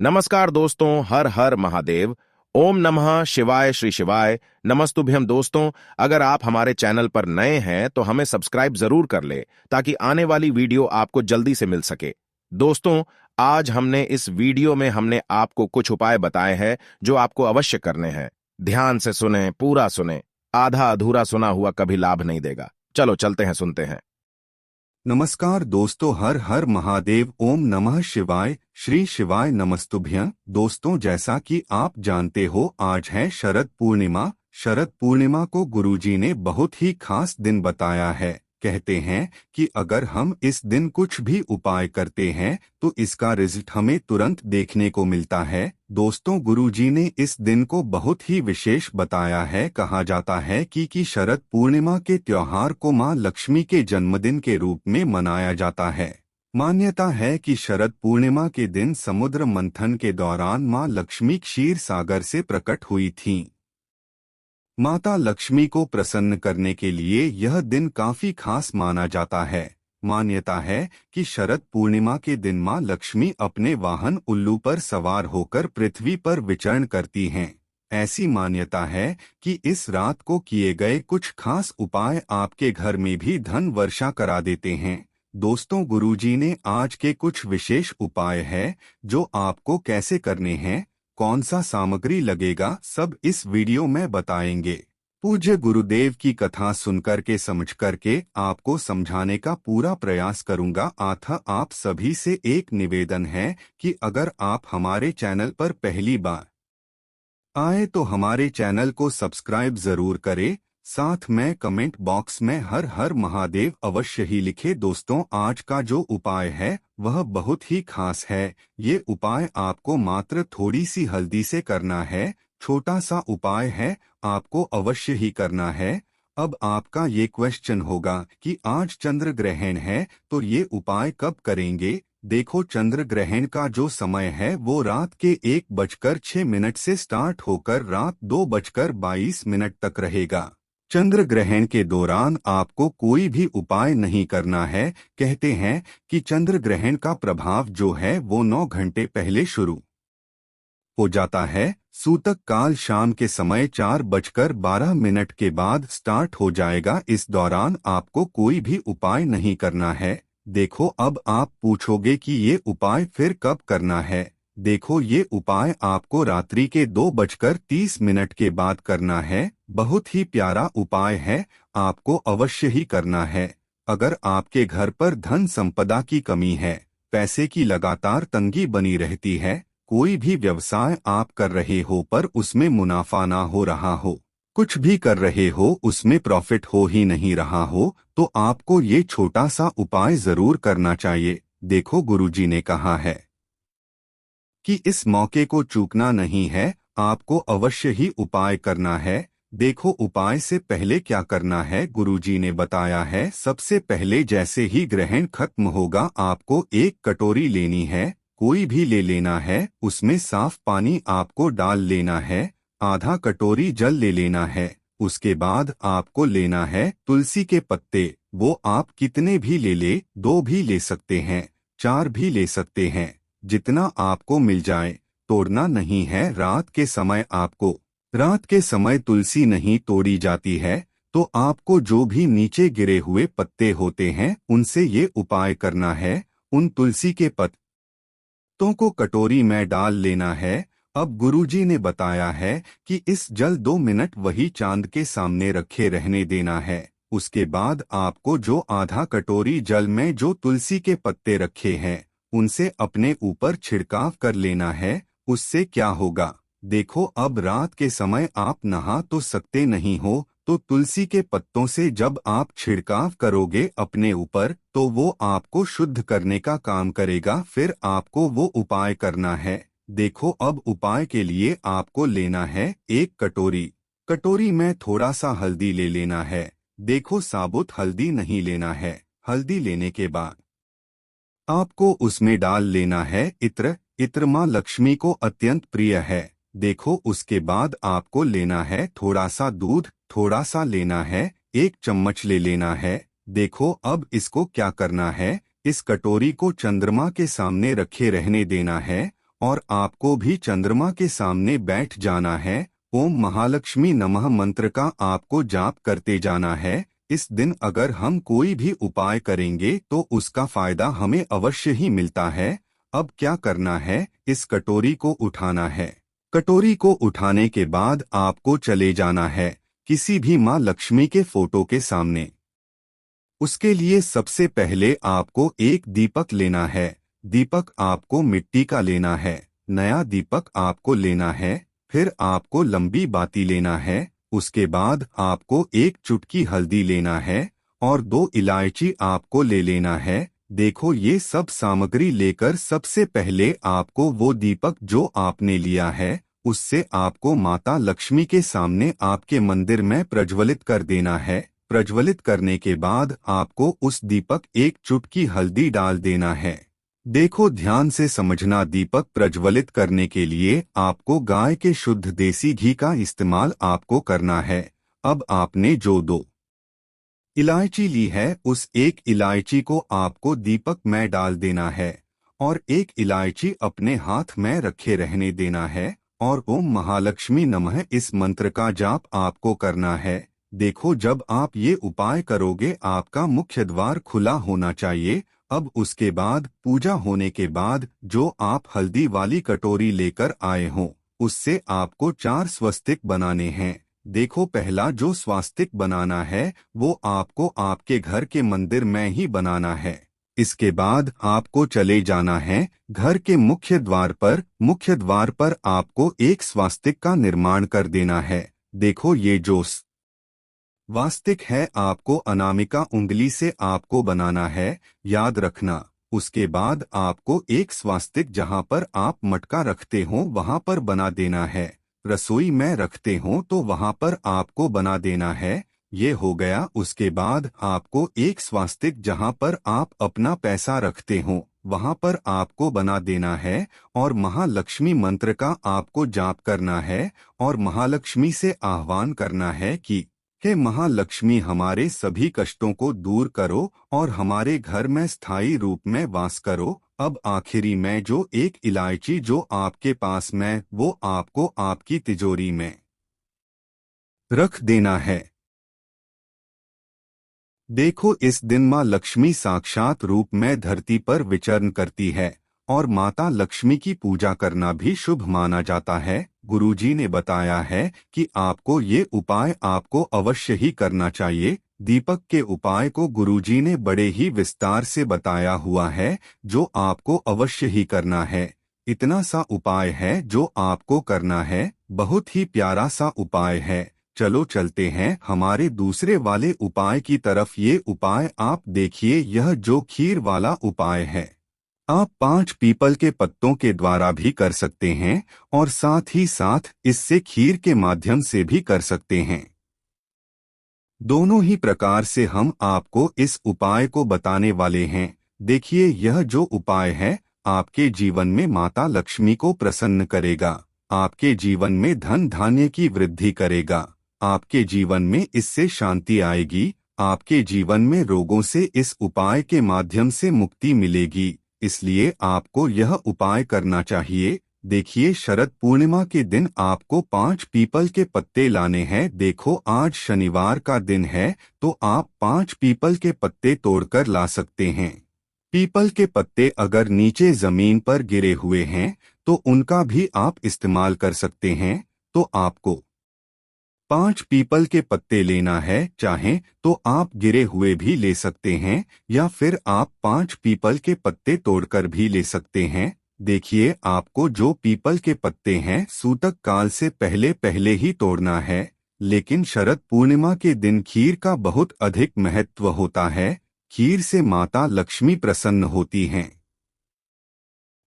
नमस्कार दोस्तों, हर हर महादेव। ओम नमः शिवाय श्री शिवाय नमस्तुभ्यम। दोस्तों, अगर आप हमारे चैनल पर नए हैं तो हमें सब्सक्राइब जरूर कर ले ताकि आने वाली वीडियो आपको जल्दी से मिल सके। दोस्तों, आज इस वीडियो में हमने आपको कुछ उपाय बताए हैं जो आपको अवश्य करने हैं। ध्यान से सुने, पूरा सुने। आधा अधूरा सुना हुआ कभी लाभ नहीं देगा। चलो चलते हैं, सुनते हैं। नमस्कार दोस्तों, हर हर महादेव। ओम नमः शिवाय श्री शिवाय नमस्तुभ्यं। दोस्तों, जैसा कि आप जानते हो, आज है शरद पूर्णिमा। शरद पूर्णिमा को गुरुजी ने बहुत ही खास दिन बताया है। कहते हैं कि अगर हम इस दिन कुछ भी उपाय करते हैं तो इसका रिजल्ट हमें तुरंत देखने को मिलता है। दोस्तों, गुरुजी ने इस दिन को बहुत ही विशेष बताया है। कहा जाता है कि शरद पूर्णिमा के त्योहार को मां लक्ष्मी के जन्मदिन के रूप में मनाया जाता है। मान्यता है कि शरद पूर्णिमा के दिन समुद्र मंथन के दौरान मां लक्ष्मी क्षीर सागर से प्रकट हुई थीं। माता लक्ष्मी को प्रसन्न करने के लिए यह दिन काफी खास माना जाता है। मान्यता है कि शरद पूर्णिमा के दिन मां लक्ष्मी अपने वाहन उल्लू पर सवार होकर पृथ्वी पर विचरण करती हैं। ऐसी मान्यता है कि इस रात को किए गए कुछ खास उपाय आपके घर में भी धन वर्षा करा देते हैं। दोस्तों, गुरुजी ने आज के कुछ विशेष उपाय हैं जो आपको कैसे करने हैं, कौन सा सामग्री लगेगा, सब इस वीडियो में बताएंगे। पूज्य गुरुदेव की कथा सुनकर के समझ करके आपको समझाने का पूरा प्रयास करूंगा। आप सभी से एक निवेदन है कि अगर आप हमारे चैनल पर पहली बार आए तो हमारे चैनल को सब्सक्राइब जरूर करें। साथ में कमेंट बॉक्स में हर हर महादेव अवश्य ही लिखे। दोस्तों, आज का जो उपाय है वह बहुत ही खास है। ये उपाय आपको मात्र थोड़ी सी हल्दी से करना है। छोटा सा उपाय है, आपको अवश्य ही करना है। अब आपका ये क्वेश्चन होगा कि आज चंद्र ग्रहण है तो ये उपाय कब करेंगे। देखो, चंद्र ग्रहण का जो समय है वो रात के 1:06 से स्टार्ट होकर रात 2:22 तक रहेगा। चंद्र ग्रहण के दौरान आपको कोई भी उपाय नहीं करना है। कहते हैं कि चंद्र ग्रहण का प्रभाव जो है वो 9 घंटे पहले शुरू हो जाता है। सूतक काल शाम के समय 4:12 के बाद स्टार्ट हो जाएगा। इस दौरान आपको कोई भी उपाय नहीं करना है। देखो, अब आप पूछोगे कि ये उपाय फिर कब करना है। देखो, ये उपाय आपको रात्रि के 2:30 के बाद करना है। बहुत ही प्यारा उपाय है, आपको अवश्य ही करना है। अगर आपके घर पर धन संपदा की कमी है, पैसे की लगातार तंगी बनी रहती है, कोई भी व्यवसाय आप कर रहे हो पर उसमें मुनाफा ना हो रहा हो, कुछ भी कर रहे हो उसमें प्रॉफिट हो ही नहीं रहा हो, तो आपको ये छोटा सा उपाय जरूर करना चाहिए। देखो, गुरुजी ने कहा है कि इस मौके को चूकना नहीं है, आपको अवश्य ही उपाय करना है। देखो, उपाय से पहले क्या करना है गुरुजी ने बताया है। सबसे पहले जैसे ही ग्रहण खत्म होगा आपको एक कटोरी लेनी है, कोई भी ले लेना है। उसमें साफ पानी आपको डाल लेना है। आधा कटोरी जल ले लेना है। उसके बाद आपको लेना है तुलसी के पत्ते। वो आप कितने भी ले 2 भी ले सकते हैं, 4 भी ले सकते हैं, जितना आपको मिल जाए। तोड़ना नहीं है। रात के समय तुलसी नहीं तोड़ी जाती है, तो आपको जो भी नीचे गिरे हुए पत्ते होते हैं उनसे ये उपाय करना है। उन तुलसी के पत्तों को कटोरी में डाल लेना है। अब गुरुजी ने बताया है कि इस जल 2 मिनट वही चांद के सामने रखे रहने देना है। उसके बाद आपको जो आधा कटोरी जल में जो तुलसी के पत्ते रखे हैं उनसे अपने ऊपर छिड़काव कर लेना है। उससे क्या होगा, देखो, अब रात के समय आप नहा तो सकते नहीं हो, तो तुलसी के पत्तों से जब आप छिड़काव करोगे अपने ऊपर तो वो आपको शुद्ध करने का काम करेगा। फिर आपको वो उपाय करना है। देखो, अब उपाय के लिए आपको लेना है एक कटोरी में थोड़ा सा हल्दी ले लेना है। देखो, साबुत हल्दी नहीं लेना है। हल्दी लेने के बाद आपको उसमें डाल लेना है इत्र। इत्र मां लक्ष्मी को अत्यंत प्रिय है। देखो, उसके बाद आपको लेना है थोड़ा सा दूध, थोड़ा सा लेना है, 1 चम्मच ले लेना है। देखो, अब इसको क्या करना है, इस कटोरी को चंद्रमा के सामने रखे रहने देना है और आपको भी चंद्रमा के सामने बैठ जाना है। ओम महालक्ष्मी नमः मंत्र का आपको जाप करते जाना है। इस दिन अगर हम कोई भी उपाय करेंगे तो उसका फायदा हमें अवश्य ही मिलता है। अब क्या करना है, इस कटोरी को उठाना है। कटोरी को उठाने के बाद आपको चले जाना है किसी भी माँ लक्ष्मी के फोटो के सामने। उसके लिए सबसे पहले आपको एक दीपक लेना है। दीपक आपको मिट्टी का लेना है, नया दीपक आपको लेना है। फिर आपको लंबी बाती लेना है। उसके बाद आपको एक चुटकी हल्दी लेना है और 2 इलायची आपको ले लेना है। देखो, ये सब सामग्री लेकर सबसे पहले आपको वो दीपक जो आपने लिया है उससे आपको माता लक्ष्मी के सामने आपके मंदिर में प्रज्वलित कर देना है। प्रज्वलित करने के बाद आपको उस दीपक एक चुटकी हल्दी डाल देना है। देखो, ध्यान से समझना, दीपक प्रज्वलित करने के लिए आपको गाय के शुद्ध देसी घी का इस्तेमाल आपको करना है। अब आपने जो 2 इलायची ली है उस एक इलायची को आपको दीपक में डाल देना है और एक इलायची अपने हाथ में रखे रहने देना है और ओम महालक्ष्मी नमः इस मंत्र का जाप आपको करना है। देखो, जब आप ये उपाय करोगे आपका मुख्य द्वार खुला होना चाहिए। अब उसके बाद पूजा होने के बाद जो आप हल्दी वाली कटोरी लेकर आए हों उससे आपको 4 स्वस्तिक बनाने हैं। देखो, पहला जो स्वास्तिक बनाना है वो आपको आपके घर के मंदिर में ही बनाना है। इसके बाद आपको चले जाना है घर के मुख्य द्वार पर। मुख्य द्वार पर आपको एक स्वास्तिक का निर्माण कर देना है। देखो, ये जो वास्तिक है आपको अनामिका उंगली से आपको बनाना है, याद रखना। उसके बाद आपको एक स्वास्तिक जहां पर आप मटका रखते हो वहां पर बना देना है। रसोई में रखते हो तो वहां पर आपको बना देना है। ये हो गया। उसके बाद आपको एक स्वास्तिक जहां पर आप अपना पैसा रखते हो वहां पर आपको बना देना है और महालक्ष्मी मंत्र का आपको जाप करना है और महालक्ष्मी से आह्वान करना है कि हे महालक्ष्मी, हमारे सभी कष्टों को दूर करो और हमारे घर में स्थायी रूप में वास करो। अब आखिरी में जो एक इलायची जो आपके पास में वो आपको आपकी तिजोरी में रख देना है। देखो, इस दिन माँ लक्ष्मी साक्षात रूप में धरती पर विचरण करती है और माता लक्ष्मी की पूजा करना भी शुभ माना जाता है। गुरुजी ने बताया है कि आपको ये उपाय आपको अवश्य ही करना चाहिए। दीपक के उपाय को गुरुजी ने बड़े ही विस्तार से बताया हुआ है जो आपको अवश्य ही करना है। इतना सा उपाय है जो आपको करना है, बहुत ही प्यारा सा उपाय है। चलो चलते हैं हमारे दूसरे वाले उपाय की तरफ। ये उपाय आप देखिए, यह जो खीर वाला उपाय है आप 5 पीपल के पत्तों के द्वारा भी कर सकते हैं और साथ ही साथ इससे खीर के माध्यम से भी कर सकते हैं। दोनों ही प्रकार से हम आपको इस उपाय को बताने वाले हैं। देखिए, यह जो उपाय है आपके जीवन में माता लक्ष्मी को प्रसन्न करेगा, आपके जीवन में धन धान्य की वृद्धि करेगा, आपके जीवन में इससे शांति आएगी, आपके जीवन में रोगों से इस उपाय के माध्यम से मुक्ति मिलेगी। इसलिए आपको यह उपाय करना चाहिए। देखिए, शरद पूर्णिमा के दिन आपको 5 पीपल के पत्ते लाने हैं। देखो, आज शनिवार का दिन है तो आप 5 पीपल के पत्ते तोड़कर ला सकते हैं। पीपल के पत्ते अगर नीचे जमीन पर गिरे हुए हैं तो उनका भी आप इस्तेमाल कर सकते हैं। तो आपको 5 पीपल के पत्ते लेना है, चाहें तो आप गिरे हुए भी ले सकते हैं या फिर आप 5 पीपल के पत्ते तोड़कर भी ले सकते हैं। देखिए, आपको जो पीपल के पत्ते हैं सूतक काल से पहले पहले ही तोड़ना है, लेकिन शरद पूर्णिमा के दिन खीर का बहुत अधिक महत्व होता है। खीर से माता लक्ष्मी प्रसन्न होती हैं।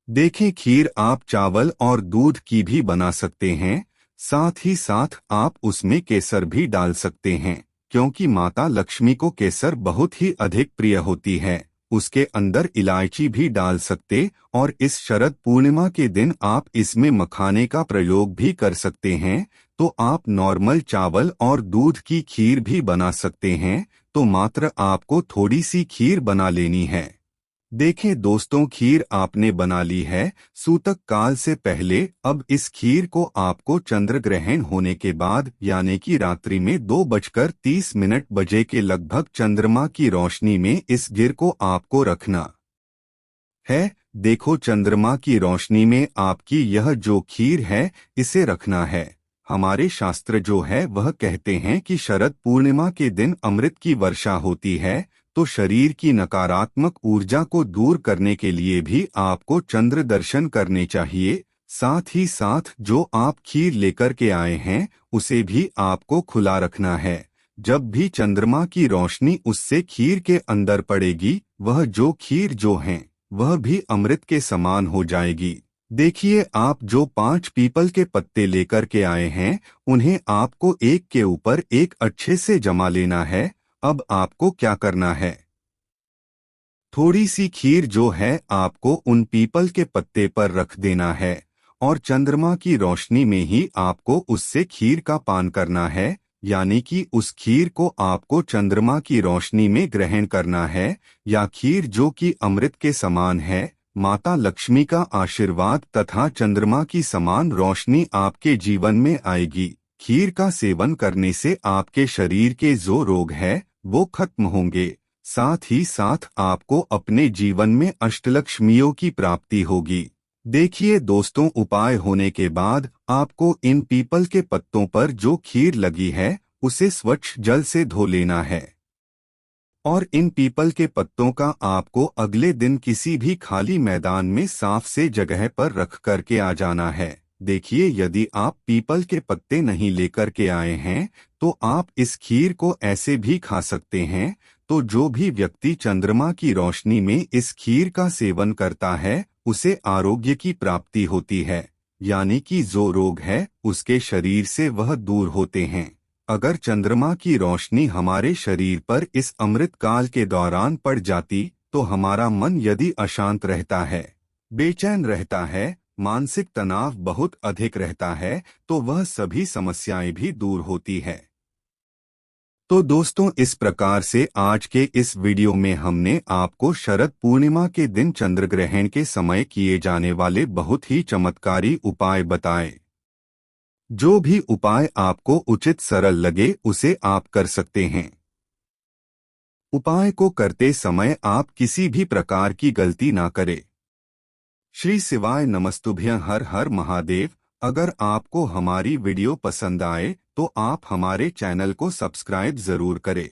देखें, खीर आप चावल और दूध की भी बना सकते हैं, साथ ही साथ आप उसमें केसर भी डाल सकते हैं, क्योंकि माता लक्ष्मी को केसर बहुत ही अधिक प्रिय होती है। उसके अंदर इलायची भी डाल सकते और इस शरद पूर्णिमा के दिन आप इसमें मखाने का प्रयोग भी कर सकते हैं। तो आप नॉर्मल चावल और दूध की खीर भी बना सकते हैं। तो मात्र आपको थोड़ी सी खीर बना लेनी है। देखें दोस्तों, खीर आपने बना ली है सूतक काल से पहले। अब इस खीर को आपको चंद्र ग्रहण होने के बाद यानी कि रात्रि में 2:30 बजे के लगभग चंद्रमा की रोशनी में इस गिर को आपको रखना है। देखो, चंद्रमा की रोशनी में आपकी यह जो खीर है इसे रखना है। हमारे शास्त्र जो है वह कहते हैं कि शरद पूर्णिमा के दिन अमृत की वर्षा होती है, तो शरीर की नकारात्मक ऊर्जा को दूर करने के लिए भी आपको चंद्र दर्शन करने चाहिए। साथ ही साथ जो आप खीर लेकर के आए हैं उसे भी आपको खुला रखना है। जब भी चंद्रमा की रोशनी उससे खीर के अंदर पड़ेगी, वह जो खीर जो है वह भी अमृत के समान हो जाएगी। देखिए, आप जो 5 पीपल के पत्ते लेकर के आए हैं उन्हें आपको एक के ऊपर एक अच्छे से जमा लेना है। अब आपको क्या करना है, थोड़ी सी खीर जो है आपको उन पीपल के पत्ते पर रख देना है और चंद्रमा की रोशनी में ही आपको उससे खीर का पान करना है। यानी कि उस खीर को आपको चंद्रमा की रोशनी में ग्रहण करना है। या खीर जो कि अमृत के समान है, माता लक्ष्मी का आशीर्वाद तथा चंद्रमा की समान रोशनी आपके जीवन में आएगी। खीर का सेवन करने से आपके शरीर के जो रोग है वो खत्म होंगे। साथ ही साथ आपको अपने जीवन में अष्टलक्ष्मियों की प्राप्ति होगी। देखिए दोस्तों, उपाय होने के बाद आपको इन पीपल के पत्तों पर जो खीर लगी है उसे स्वच्छ जल से धो लेना है और इन पीपल के पत्तों का आपको अगले दिन किसी भी खाली मैदान में साफ से जगह पर रख करके आ जाना है। देखिए, यदि आप पीपल के पत्ते नहीं लेकर के आए हैं तो आप इस खीर को ऐसे भी खा सकते हैं। तो जो भी व्यक्ति चंद्रमा की रोशनी में इस खीर का सेवन करता है उसे आरोग्य की प्राप्ति होती है, यानी कि जो रोग है उसके शरीर से वह दूर होते हैं। अगर चंद्रमा की रोशनी हमारे शरीर पर इस अमृत काल के दौरान पड़ जाती तो हमारा मन यदि अशांत रहता है, बेचैन रहता है, मानसिक तनाव बहुत अधिक रहता है, तो वह सभी समस्याएं भी दूर होती है। तो दोस्तों, इस प्रकार से आज के इस वीडियो में हमने आपको शरद पूर्णिमा के दिन चंद्र ग्रहण के समय किए जाने वाले बहुत ही चमत्कारी उपाय बताए। जो भी उपाय आपको उचित सरल लगे उसे आप कर सकते हैं। उपाय को करते समय आप किसी भी प्रकार की गलती ना करें। श्री शिवाय नमस्तुभ्यं। हर हर महादेव। अगर आपको हमारी वीडियो पसंद आए तो आप हमारे चैनल को सब्सक्राइब जरूर करें।